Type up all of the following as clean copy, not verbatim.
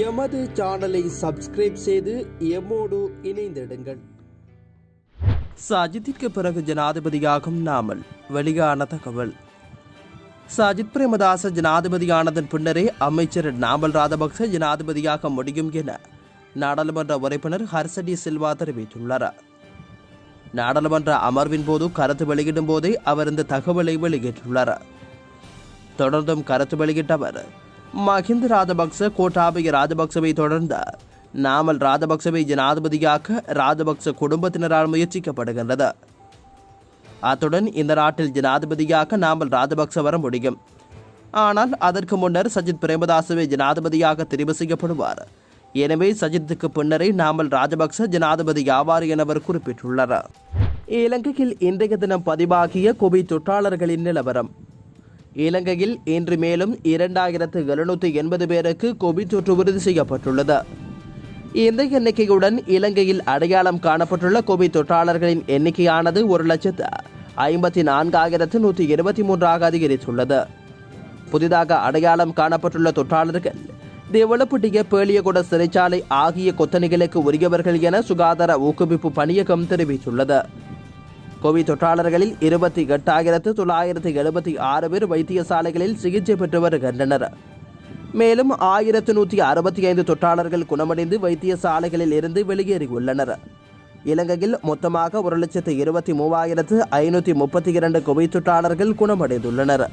எமது சேனலை சப்ஸ்கிரைப் செய்து எம்மோடு இணைந்திடுங்கள். சஜித்திற்கு பிறகு ஜனாதிபதியாகும் நாமல் வெளியான தகவல். சஜித் பிரேமதாச ஜனாதிபதியானதன் பின்னரே அமைச்சர் நாமல் ராஜபக்ச ஜனாதிபதியாக முடியும் என நாடாளுமன்ற உறுப்பினர் ஹர்சடி சில்வா தெரிவித்துள்ளார். நாடாளுமன்ற அமர்வின் போது கருத்து வெளியிடும் போதே அவர் இந்த தகவலை வெளியிட்டுள்ளார். தொடர்ந்தும் கருத்து வெளியிட்ட அவர், மஹிந்த ராஜபக்ச கோட்டாபய ராஜபக்சவை தொடர்ந்த நாமல் ராஜபக்சவை ஜனாதிபதியாக்க ராஜபக்ச குடும்பத்தினரால் முயற்சிக்கப்படுகின்றது. அத்துடன் இந்த நாட்டில் ஜனாதிபதியாக நாமல் ராஜபக்ச வர முடியும். ஆனால் அதற்கு முன்னர் சஜித் பிரேமதாசவை ஜனாதிபதியாக தெரிவு செய்யப்படுவார். எனவே சஜித்துக்கு பின்னரே நாமல் ராஜபக்ச ஜனாதிபதி ஆவார் என அவர் குறிப்பிட்டுள்ளார். இலங்கையில் இன்றைய தினம் பதிவாகிய கோவிட் தொற்றாளர்களின் நிலவரம். இலங்கையில் இன்று மேலும் 2780 பேருக்கு கோவிட் தொற்று உறுதி செய்யப்பட்டுள்ளது. இந்த எண்ணிக்கையுடன் இலங்கையில் அடையாளம் காணப்பட்டுள்ள கோவிட் தொற்றாளர்களின் எண்ணிக்கையானது 1,54,123 அதிகரித்துள்ளது. புதிதாக அடையாளம் காணப்பட்டுள்ள தொற்றாளர்கள் தேவலப்பட்டிய பேலியகுட சிறைச்சாலை ஆகிய கொத்தணிகளுக்கு உரியவர்கள் என சுகாதார ஊக்குவிப்பு பணியகம் தெரிவித்துள்ளது. கோவிட் தொற்றாளர்களில் 28,976 பேர் வைத்தியசாலைகளில் சிகிச்சை பெற்று வருகின்றனர். மேலும் 1165 தொற்றாளர்கள் குணமடைந்து வைத்தியசாலைகளில் இருந்து வெளியேறியுள்ளனர். இலங்கையில் மொத்தமாக 1,23,532 கோவிட் தொற்றாளர்கள் குணமடைந்துள்ளனர்.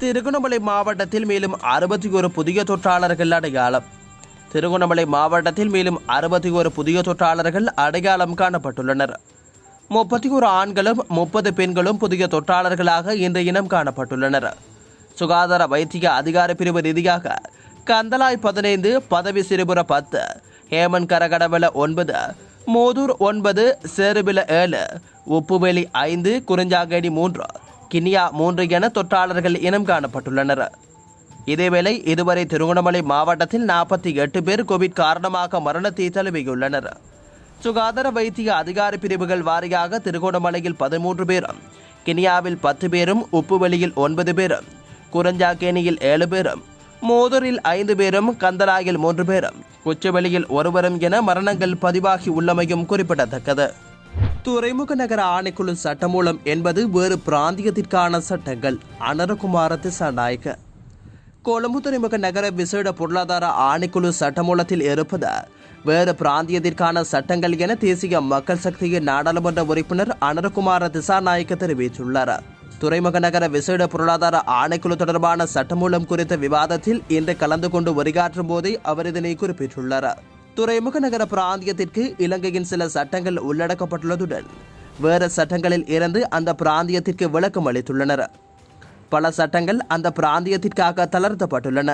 திருகோணமலை மாவட்டத்தில் மேலும் 61 புதிய தொற்றாளர்கள் அடையாளம். திருகோணமலை மாவட்டத்தில் மேலும் 61 புதிய தொற்றாளர்கள் அடையாளம் காணப்பட்டுள்ளனர். 31 ஆண்களும் 30 பெண்களும் புதிய தொற்றாளர்களாக இன்று இனம் காணப்பட்டுள்ளனர். சுகாதார வைத்திய அதிகார பிரிவு ரீதியாக கந்தலாய் 15, பதவி சிறுபுற 10, ஹேமன் கரகடவல 9, மோதூர் 9, சேருபில 7, உப்புவெளி 5, குறிஞ்சாங்கேணி 3, கிண்ணியா 3 என தொற்றாளர்கள் இனம் காணப்பட்டுள்ளனர். இதேவேளை இதுவரை திருகோணமலை மாவட்டத்தில் 48 பேர் கோவிட் காரணமாக மரணத்தை தழுவியுள்ளனர். சுகாதார வைத்திய அதிகார பிரிவுகள் வாரியாக திருகோணமலையில் 13 பேரும், கினியாவில் 10 பேரும், உப்புவெளியில் 9 பேரும், குறிஞ்சாங்கேணியில் 7 பேரும், மோதூரில் 5 பேரும், கந்தலாயில் 3 பேரும், உச்சவெளியில் 1 என மரணங்கள் பதிவாகி உள்ளமையும் குறிப்பிடத்தக்கது. துறைமுக நகர ஆணைக்குழு சட்டமூலம் என்பது வேறு பிராந்தியத்திற்கான சட்டங்கள். அனரகுமார திசாநாயக்க. கொழும்பு துறைமுக நகர விசேட பொருளாதார ஆணைக்குழு சட்டமூலத்தில் இருப்பது வேறு பிராந்தியத்திற்கான சட்டங்கள் என தேசிய மக்கள் சக்தியின் நாடாளுமன்ற உறுப்பினர் அனரகுமார திசாநாயக்க தெரிவித்துள்ளார். துறைமுக நகர விசேட பொருளாதார ஆணைக்குழு தொடர்பான சட்டமூலம் குறித்த விவாதத்தில் இன்று கலந்து கொண்டு உரையாற்றும் போதே அவர் இதனை குறிப்பிட்டுள்ளார். துறைமுக நகர பிராந்தியத்திற்கு இலங்கையின் சில சட்டங்கள் உள்ளடக்கப்பட்டுள்ளதுடன் வேறு சட்டங்களில் இருந்து அந்த பிராந்தியத்திற்கு விளக்கம் அளித்துள்ளனர். பல சட்டங்கள் அந்த பிராந்தியத்திற்காக தளர்த்தப்பட்டுள்ளன.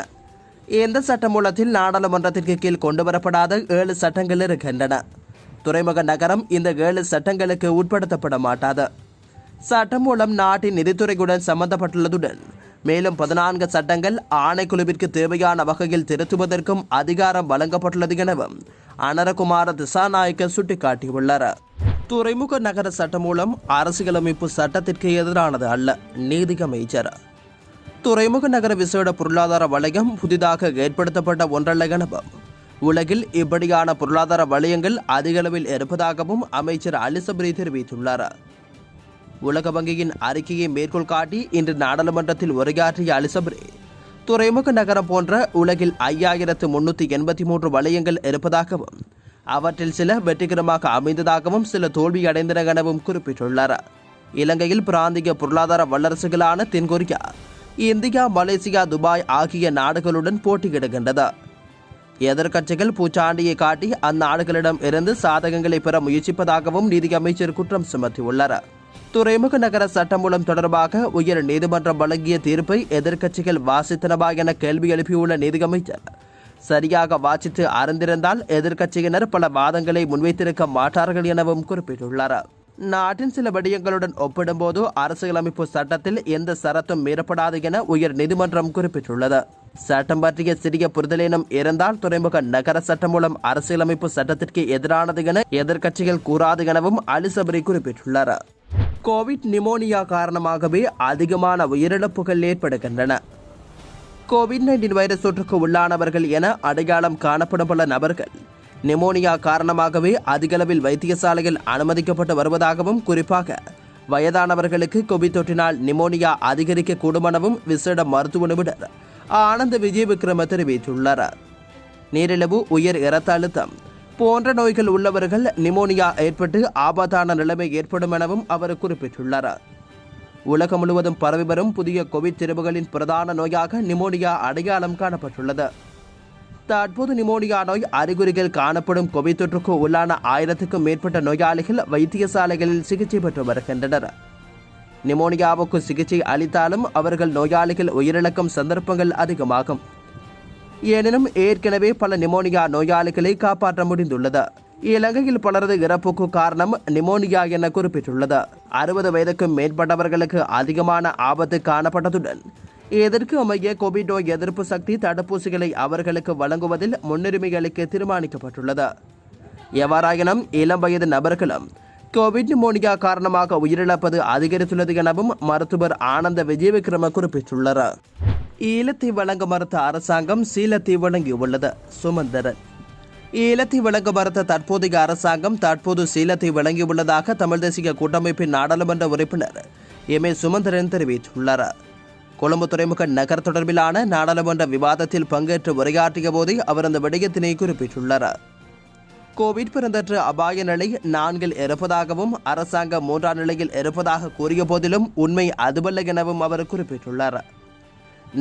இந்த சட்டமூலத்தில் நாடாளுமன்றத்திற்கு கீழ் கொண்டுவரப்படாத 7 சட்டங்கள் இருக்கின்றன. துறைமுக நகரம் இந்த 7 சட்டங்களுக்கு உட்படுத்தப்பட மாட்டாது. சட்டமூலம் நாட்டின் நிதித்துறையுடன் சம்பந்தப்பட்டுள்ளதுடன் மேலும் 14 சட்டங்கள் ஆணைக்குழுவிற்கு தேவையான வகையில் திருத்துவதற்கும் அதிகாரம் வழங்கப்பட்டுள்ளது எனவும் அனரகுமார திசாநாயக்க சுட்டிக்காட்டியுள்ளார். துறைமுக நகர சட்டமூலம் அரசியலமைப்பு சட்டத்திற்கு எதிரானது அல்ல. நீதி அமைச்சர். துறைமுக நகர விசேட பொருளாதார வலயம் புதிதாக ஏற்படுத்தப்பட்ட ஒன்றல்ல எனவும் உலகில் இப்படியான பொருளாதார வலயங்கள் அதிக அளவில் இருப்பதாகவும் அமைச்சர் அலிசப்ரி தெரிவித்துள்ளார். உலக வங்கியின் அறிக்கையை மேற்கோள் காட்டி இன்று நாடாளுமன்றத்தில் உரையாற்றிய அலிசப்ரி, துறைமுக நகரம் போன்ற உலகில் 5383 வலயங்கள் இருப்பதாகவும் அவற்றில் சில வெற்றிகரமாக அமைந்ததாகவும் சில தோல்வியடைந்தன எனவும் குறிப்பிட்டுள்ளார். இலங்கையில் பிராந்திய பொருளாதார வல்லரசுகளான தென்கொரியா, இந்தியா, மலேசியா, துபாய் ஆகிய நாடுகளுடன் போட்டியிடுகின்றது. எதிர்க்கட்சிகள் பூச்சாண்டியை காட்டி அந்நாடுகளிடம் இருந்து சாதகங்களை பெற முயற்சிப்பதாகவும் நீதியமைச்சர் குற்றம் சுமத்தியுள்ளார். துறைமுக நகர சட்டமூலம் தொடர்பாக உயர் நீதிமன்றம் வழங்கிய தீர்ப்பை எதிர்க்கட்சிகள் வாசித்தனவா என கேள்வி எழுப்பியுள்ள நீதியமைச்சர், சரியாக வாசித்து அறிந்திருந்தால் எதிர்க்கட்சியினர் பல வாதங்களை முன்வைத்திருக்க மாட்டார்கள் எனவும் குறிப்பிட்டுள்ளார். நாட்டின் சில விடயங்களுடன் ஒப்பிடும்போது அரசியலமைப்பு சட்டத்தில் எந்த சரத்தும் மீறப்படாது என உயர் நீதிமன்றம் குறிப்பிட்டுள்ளது. சட்டம் பற்றிய சிறிய புரிதலேனும் இருந்தால் துறைமுக நகர சட்டம் மூலம் அரசியலமைப்பு சட்டத்திற்கு எதிரானது என எதிர்க்கட்சிகள் கூறாது எனவும் அலிசபரி குறிப்பிட்டுள்ளார். கோவிட் நிமோனியா காரணமாகவே அதிகமான உயிரிழப்புகள் ஏற்படுகின்றன. கோவிட்-19 வைரஸ் தொற்றுக்கு உள்ளானவர்கள் என அடையாளம் காணப்படும் பல நபர்கள் நிமோனியா காரணமாகவே அதிகளவில் வைத்தியசாலையில் அனுமதிக்கப்பட்டு வருவதாகவும், குறிப்பாக வயதானவர்களுக்கு கோவிட் தொற்றினால் நிமோனியா அதிகரிக்க கூடுமெனவும் விசேட மருத்துவ நிபுணர் ஆனந்த விஜயவிக்ரம தெரிவித்துள்ளார். நீரிழிவு, உயர் இரத்த அழுத்தம் போன்ற நோய்கள் உள்ளவர்கள் நிமோனியா ஏற்பட்டு ஆபத்தான நிலைமை ஏற்படும் எனவும் அவர் குறிப்பிட்டுள்ளார். உலகம் முழுவதும் பரவி வரும் புதிய கோவிட் திரிவுகளின் பிரதான நோயாக நிமோனியா அடையாளம் காணப்பட்டுள்ளது. தற்போது நிமோனியா நோய் அறிகுறிகள் காணப்படும் கோவிட் தொற்றுக்கு உள்ளான 1000க்கும் மேற்பட்ட நோயாளிகள் வைத்தியசாலைகளில் சிகிச்சை பெற்று வருகின்றனர். நிமோனியாவுக்கு சிகிச்சை அளித்தாலும் அவர்கள் நோயாளிகள் உயிரிழக்கும் சந்தர்ப்பங்கள் அதிகமாகும். எனினும் ஏற்கனவே பல நிமோனியா நோயாளிகளை காப்பாற்ற முடிந்துள்ளது. இலங்கையில் பலரது இறப்புக்கு காரணம் நிமோனியா என குறிப்பிட்டுள்ளது. 60 வயதுக்கும் மேற்பட்டவர்களுக்கு அதிகமான ஆபத்து காணப்பட்டதுடன் இதற்கு அமைய கோவிட் நோய் எதிர்ப்பு சக்தி தடுப்பூசிகளை அவர்களுக்கு வழங்குவதில் முன்னுரிமை அளிக்க தீர்மானிக்கப்பட்டுள்ளது. எவ்வாறாயினும் இளம் வயது நபர்களும் கோவிட் நிமோனியா காரணமாக உயிரிழப்பது அதிகரித்துள்ளது எனவும் மருத்துவர் ஆனந்த விஜயவிக்ரம குறிப்பிட்டுள்ளார். ஈழத்தை வழங்க மறுத்த அரசாங்கம் சீலத்தை வழங்கியுள்ளது. சுமந்திரன். ஈழத்தை வழங்க மறுத்த தற்போதைய அரசாங்கம் தற்போது சீலத்தை வழங்கியுள்ளதாக தமிழ் தேசிய கூட்டமைப்பின் நாடாளுமன்ற உறுப்பினர் எம்.ஏ. சுமந்திரன் தெரிவித்துள்ளார். கொழும்பு துறைமுக நகர் தொடர்பிலான நாடாளுமன்ற விவாதத்தில் பங்கேற்று உரையாற்றிய போதே அவர் அந்த விடயத்தினை குறிப்பிட்டுள்ளார். கோவிட் பெருந்தொற்று அபாய நிலை 4 இருப்பதாகவும் அரசாங்கம் 3ஆம் நிலையில் இருப்பதாக கூறிய போதிலும் உண்மை அதுவல்ல எனவும் அவர் குறிப்பிட்டுள்ளார்.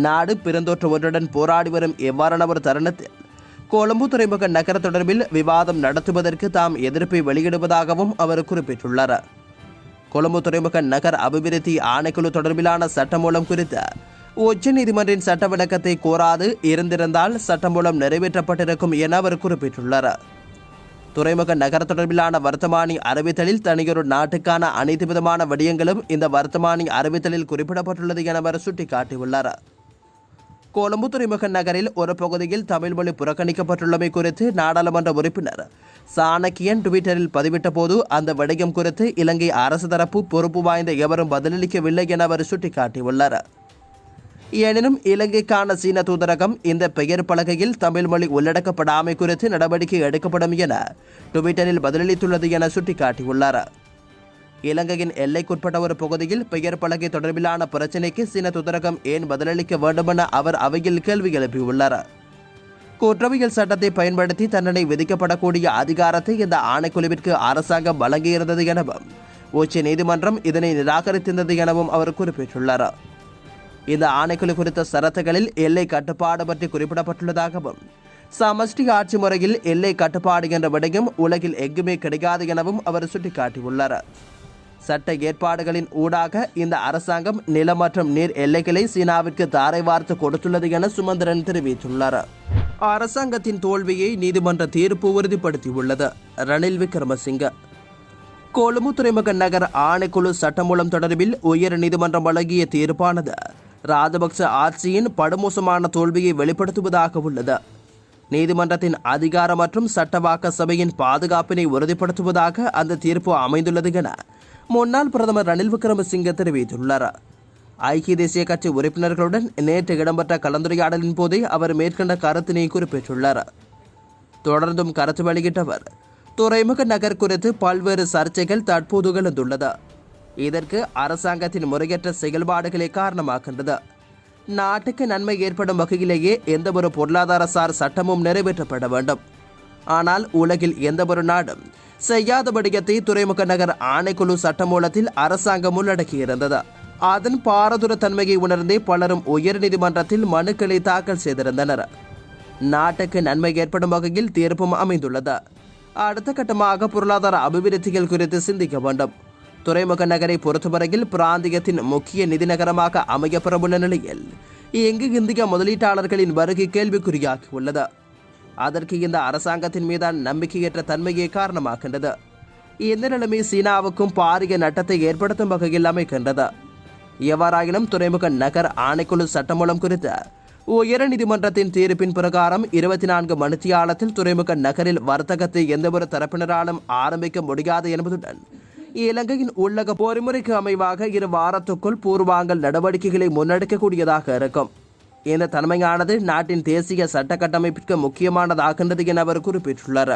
நாடு பெருந்தொற்று ஒன்றுடன் போராடி வரும் எவ்வாறான ஒரு தருணத்தில் கொழும்பு துறைமுக நகர தொடர்பில் விவாதம் நடத்துவதற்கு தாம் எதிர்ப்பை வெளியிடுவதாகவும் அவர் குறிப்பிட்டுள்ளார். கொழும்பு துறைமுக நகர் அபிவிருத்தி ஆணைக்குழு தொடர்பிலான சட்டமூலம் குறித்த உச்சநீதிமன்றின் சட்ட விளக்கத்தை கோராது இருந்திருந்தால் சட்டமூலம் நிறைவேற்றப்பட்டிருக்கும் என அவர் குறிப்பிட்டுள்ளார். துறைமுக நகர தொடர்பிலான வர்த்தமானி அறிவித்தலில் தனியொரு நாட்டுக்கான அனைத்து விதமான விடயங்களும் இந்த வர்த்தமானி அறிவித்தலில் குறிப்பிடப்பட்டுள்ளது என அவர் சுட்டிக்காட்டியுள்ளார். கொழும்பு துறைமுக நகரில் ஒரு பகுதியில் தமிழ் மொழி புறக்கணிக்கப்பட்டுள்ளமை குறித்து நாடாளுமன்ற உறுப்பினர் சாணக்கியன் ட்விட்டரில் பதிவிட்ட போது அந்த விடயம் குறித்து இலங்கை அரசு தரப்பு பொறுப்பு வாய்ந்த எவரும் பதிலளிக்கவில்லை என அவர் சுட்டிக்காட்டியுள்ளார். எனினும் இலங்கைக்கான சீன தூதரகம் இந்த பெயர் பலகையில் தமிழ் மொழி உள்ளடக்கப்படாமை குறித்து நடவடிக்கை எடுக்கப்படும் என ட்விட்டரில் பதிலளித்துள்ளது என சுட்டிக்காட்டியுள்ளார். இலங்கையின் எல்லைக்குட்பட்ட ஒரு பகுதியில் பெயர் பலகை தொடர்பிலான பிரச்சினைக்கு சீன தூதரகம் ஏன் பதிலளிக்க வேண்டுமென அவர் அவையில் கேள்வி எழுப்பியுள்ளார். குற்றவியல் சட்டத்தை பயன்படுத்தி தண்டனை விதிக்கப்படக்கூடிய அதிகாரத்தை இந்த ஆணைக்குழுவிற்கு அரசாங்கம் வழங்கியிருந்தது எனவும் உச்ச நீதிமன்றம் இதனை நிராகரித்திருந்தது எனவும் அவர் குறிப்பிட்டுள்ளார். இந்த ஆணைக்குழு குறித்த சரத்துகளில் எல்லை கட்டுப்பாடு பற்றி குறிப்பிடப்பட்டுள்ளதாகவும் சமஷ்டி ஆட்சி முறையில் எல்லை கட்டுப்பாடு என்ற விடயம் உலகில் எங்குமே கிடையாது எனவும் அவர் சுட்டிக்காட்டியுள்ளார். சட்ட ஏற்பாடுகளின் ஊடாக இந்த அரசாங்கம் நில மற்றும் நீர் எல்லைகளை சீனாவிற்கு தாரை வார்த்து கொடுத்துள்ளது என சுமந்திரன் தெரிவித்துள்ளார். அரசாங்கத்தின் தோல்வியை நீதிமன்ற தீர்ப்பு உறுதிப்படுத்தியுள்ளது. ரணில் விக்ரமசிங்க. கொழும்பு துறைமுக நகர் ஆணைக்குழு சட்டமூலம் தொடர்பில் உயர் நீதிமன்றம் வழங்கிய தீர்ப்பானது ராஜபக்ச ஆட்சியின் படுமோசமான தோல்வியை வெளிப்படுத்துவதாக உள்ளது. நீதிமன்றத்தின் அதிகார மற்றும் சட்டவாக்க சபையின் பாதுகாப்பினை உறுதிப்படுத்துவதாக அந்த தீர்ப்பு அமைந்துள்ளது என முன்னாள் பிரதமர் ரணில் விக்ரமசிங்க தெரிவித்துள்ளார். ஐக்கிய தேசிய கட்சி உறுப்பினர்களுடன் நேற்று இடம்பெற்ற கலந்துரையாடலின் போதே அவர் மேற்கண்ட கருத்தினை குறிப்பிட்டுள்ளார். தொடர்ந்தும் கருத்து வெளியிட்டவர் துறைமுக நகர் குறித்து பல்வேறு சர்ச்சைகள் தற்போது எழுந்துள்ளது. இதற்கு அரசாங்கத்தின் முறையற்ற செயல்பாடுகளே காரணமாகின்றது. நாட்டுக்கு நன்மை ஏற்படும் வகையிலேயே எந்த ஒரு பொருளாதார சார் சட்டமும் நிறைவேற்றப்பட வேண்டும். ஆனால் உலகில் எந்த ஒரு நாடும் செய்யாத விடயத்தை துறைமுக நகர் ஆணைக்குழு சட்டமூலத்தில் அரசாங்கம் உள்ளடக்கியிருந்தது. அதன் பாரதூர தன்மையை உணர்ந்தே பலரும் உயர்நீதிமன்றத்தில் மனுக்களை தாக்கல் செய்திருந்தனர். நாட்டுக்கு நன்மை ஏற்படும் வகையில் தீர்ப்பும் அமைந்துள்ளது. அடுத்த கட்டமாக பொருளாதார அபிவிருத்திகள் குறித்து சிந்திக்க வேண்டும். துறைமுக நகரை பொறுத்தவரையில் பிராந்தியத்தின் முக்கிய நிதி நகரமாக அமையப்பெறவுள்ள நிலையில் இங்கு இந்திய முதலீட்டாளர்களின் வருகை கேள்விக்குறியாகியுள்ளது. அதற்கு இந்த அரசாங்கத்தின் மீதான நம்பிக்கையற்ற தன்மையே காரணமாகின்றது. இந்த நிலைமை சீனாவுக்கும் பாரிய நட்டத்தை ஏற்படுத்தும் வகையில் அமைக்கின்றது. எவ்வாறாயினும் துறைமுக நகர் ஆணைக்குழு சட்டமூலம் குறித்த உயர் நீதிமன்றத்தின் தீர்ப்பின் பிரகாரம் 24 மணித்தியாலத்தில் துறைமுக நகரில் வர்த்தகத்தை எந்தவொரு தரப்பினராலும் ஆரம்பிக்க முடியாது என்பதுடன் இலங்கையின் உள்ளக பொறிமுறைக்கு அமைவாக 2 வாரத்துக்குள் பூர்வாங்கல் நடவடிக்கைகளை முன்னெடுக்கக்கூடியதாக இருக்கும். இந்த தன்மையானது நாட்டின் தேசிய சட்ட கட்டமைப்பிற்கு முக்கியமானதாகின்றது என அவர் குறிப்பிட்டுள்ளார்.